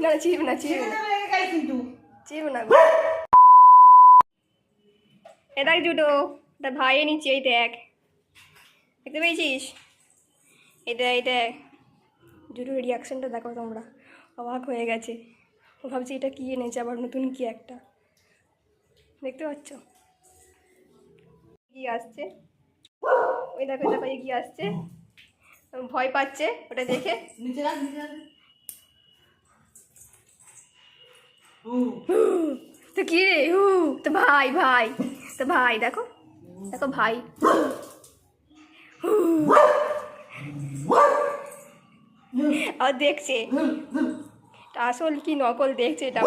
না চিড়বে না চিড়বে না। এ দেখ জুটো, তার ভাই নিচে, এই দেখ, দেখতে পেয়েছিস? এই দেখ জুটোর রিয়াকশনটা দেখো তোমরা, অবাক হয়ে গেছে। ও ভাবছি এটা কী এনেছে আবার নতুন কি একটা, দেখতে পাচ্ছ? এগিয়ে আসছে, ওই দেখো দেখো এগিয়ে আসছে, ভয় পাচ্ছে ওটা দেখে। তো কি রে? তো ভাই ভাই, তো ভাই দেখো দেখো ভাই, আর দেখছে এটা আসল কি নকল দেখছে এটা।